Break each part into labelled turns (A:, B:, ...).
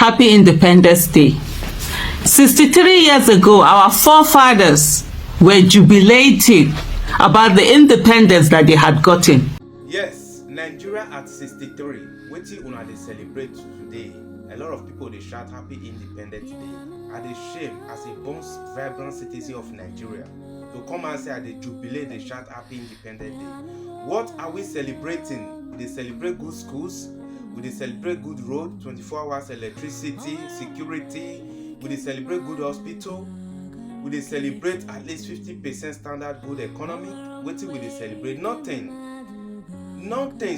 A: Happy Independence Day. 63 years ago, our forefathers were jubilating about the independence that they had gotten.
B: Yes, Nigeria at 63. Wetin una dey celebrate today. A lot of people they shout Happy Independence Day. I dey shame as a born vibrant citizen of Nigeria to come and say I dey jubilate, they shout Happy Independence Day. What are we celebrating? We dey celebrate good schools. We dey celebrate good road, 24 hours electricity, security. We dey celebrate good hospital. We dey celebrate at least 50% standard good economy. Wetin we dey celebrate? Nothing.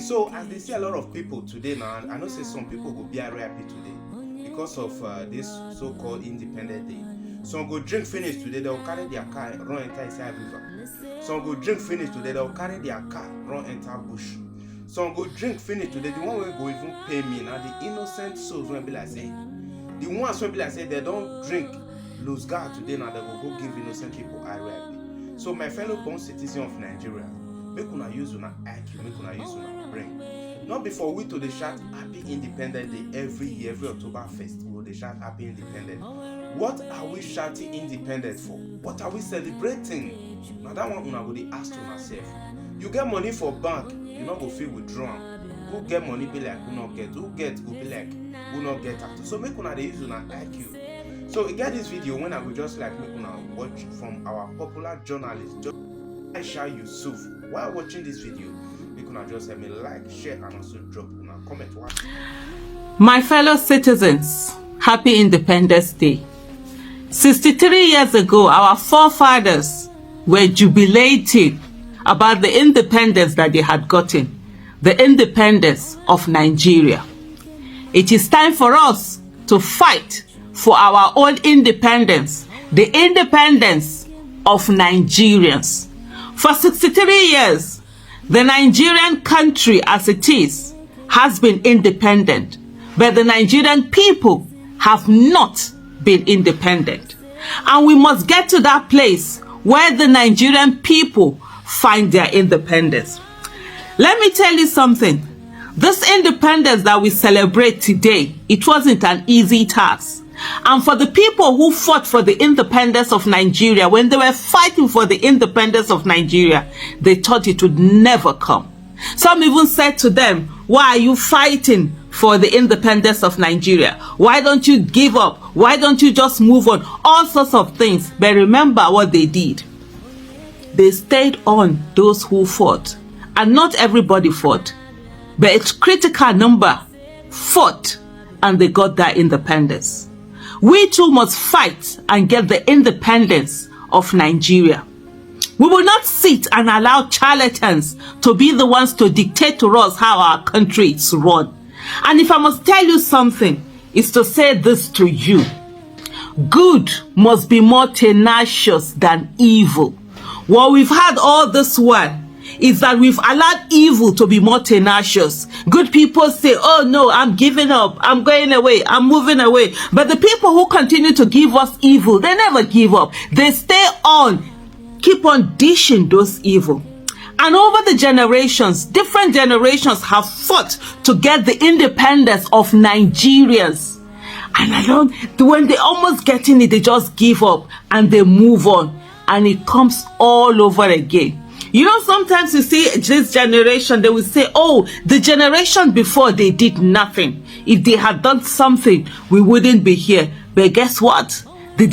B: So as they see a lot of people today now, I know say some people go be very happy today because of this so-called Independent Day. Some go drink finish today, they'll carry their car run enter inside river. Some go drink finish today, they'll carry their car run enter bush. Some go drink finish today, the one wey go even pay me now, the innocent souls wey be like say, the ones wey be like say they don't drink lose guard today now, they will go give innocent people IRIP. So my fellow born citizen of Nigeria, make una use una IQ, make una use una brain. Not before we to the shout Happy Independent Day every year, every October 1st, we will dey shout Happy Independent. What are we shouting independent for? What are we celebrating? Now that one una go dey ask to myself. You get money for bank, you not go feel withdrawn. Who get money be like who not get? Who get go be like who not get at? So make una dey use una IQ. So you get this video when I go just like make una watch from our popular journalist Aisha Yusuf. While watching this video, make una just help me like, share, and also drop una comment.
A: My fellow citizens, Happy Independence Day. 63 years ago, our forefathers were jubilating about the independence that they had gotten, the independence of Nigeria. It is time for us to fight for our own independence, the independence of Nigerians. For 63 years, the Nigerian country as it is has been independent, but the Nigerian people have not been independent. And we must get to that place where the Nigerian people find their independence. Let me tell you something. This independence that we celebrate today, it wasn't an easy task. And for the people who fought for the independence of Nigeria, when they were fighting for the independence of Nigeria, they thought it would never come. Some even said to them, why are you fighting for the independence of Nigeria? Why don't you give up? Why don't you just move on? All sorts of things. But remember what they did. They stayed on, those who fought. And not everybody fought, but a critical number fought, and they got their independence. We too must fight and get the independence of Nigeria. We will not sit and allow charlatans to be the ones to dictate to us how our country is run. And if I must tell you something, it's to say this to you. Good must be more tenacious than evil. What we've had all this while is that we've allowed evil to be more tenacious. Good people say, oh no, I'm giving up, I'm going away, I'm moving away. But the people who continue to give us evil, they never give up. They stay on, keep on dishing those evil. And over the generations, different generations have fought to get the independence of Nigerians. And when they almost get in it, they just give up and they move on. And it comes all over again. You know, sometimes you see this generation, they will say, oh, the generation before, they did nothing. If they had done something, we wouldn't be here. But guess what? The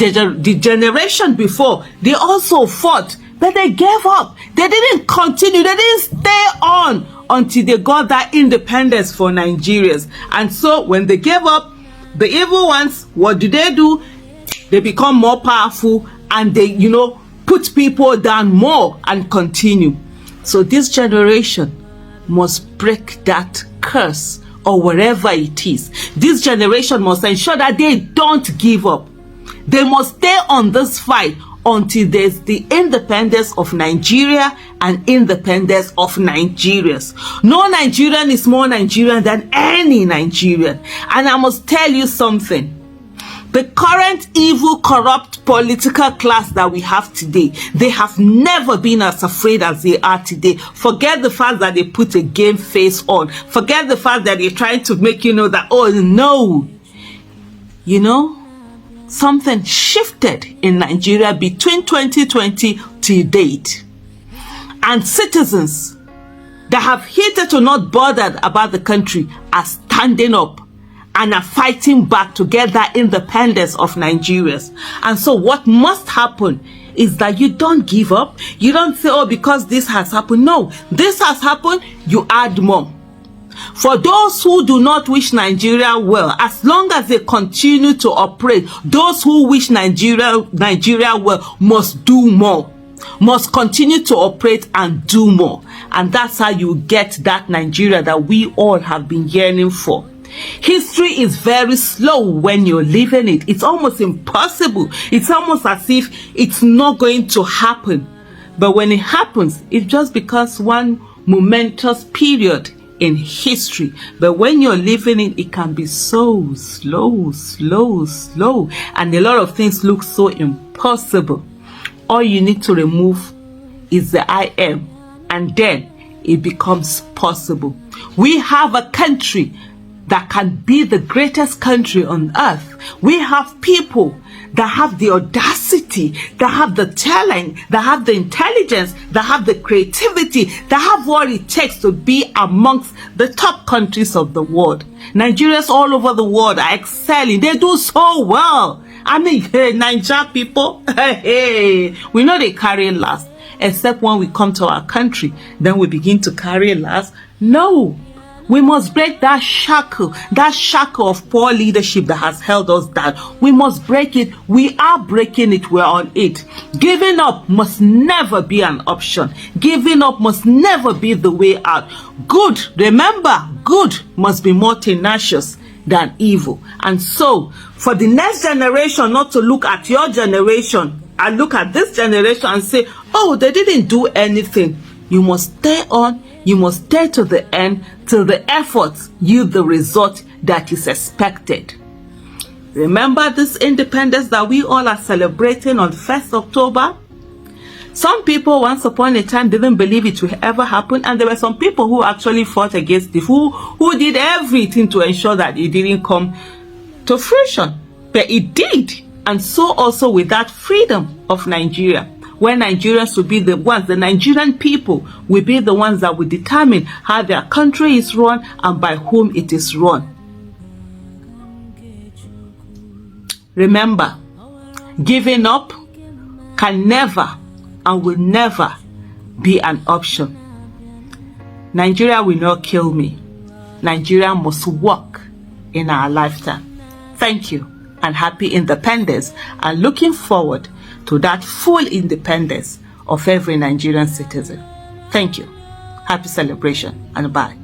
A: generation before, they also fought, but they gave up. They didn't continue. They didn't stay on until they got that independence for Nigerians. And so when they gave up, the evil ones, what do? They become more powerful and they, put people down more and continue. So this generation must break that curse or wherever it is. This generation must ensure that they don't give up. They must stay on this fight until there's the independence of Nigeria and independence of Nigerians. No Nigerian is more Nigerian than any Nigerian. And I must tell you something. The current evil, corrupt political class that we have today, they have never been as afraid as they are today. Forget the fact that they put a game face on. Forget the fact that they're trying to make you know that, oh no, you know, something shifted in Nigeria between 2020 to date. And citizens that have hitherto not bothered about the country are standing up and are fighting back to get that independence of Nigerians. And so what must happen is that you don't give up. You don't say, oh, because this has happened. No, this has happened, you add more. For those who do not wish Nigeria well, as long as they continue to operate, those who wish Nigeria well must do more, must continue to operate and do more. And that's how you get that Nigeria that we all have been yearning for. History is very slow when you're living it. It's almost impossible. It's almost as if it's not going to happen. But when it happens, it's just because one momentous period in history. But when you're living it, it can be so slow. And a lot of things look so impossible. All you need to remove is the I am, and then it becomes possible. We have a country that can be the greatest country on earth. We have people that have the audacity, that have the talent, that have the intelligence, that have the creativity, that have what it takes to be amongst the top countries of the world. Nigerians all over the world are excelling. They do so well. I mean, hey, Niger people, hey, we know they carry last. Except when we come to our country, then we begin to carry last. No. We must break that shackle of poor leadership that has held us down. We must break it. We are breaking it. We're on it. Giving up must never be an option. Giving up must never be the way out. Good, remember, good must be more tenacious than evil. And so, for the next generation not to look at your generation and look at this generation and say, oh, they didn't do anything. You must stay on. You must stay to the end till the efforts yield the result that is expected. Remember this independence that we all are celebrating on 1st October? Some people once upon a time didn't believe it will ever happen, and there were some people who actually fought against it, who did everything to ensure that it didn't come to fruition. But it did. And so also with that freedom of Nigeria. Where Nigerians will be the ones, the Nigerian people will be the ones that will determine how their country is run and by whom it is run. Remember, giving up can never and will never be an option. Nigeria will not kill me. Nigeria must work in our lifetime. Thank you and happy independence, and looking forward to that full independence of every Nigerian citizen. Thank you. Happy celebration and bye.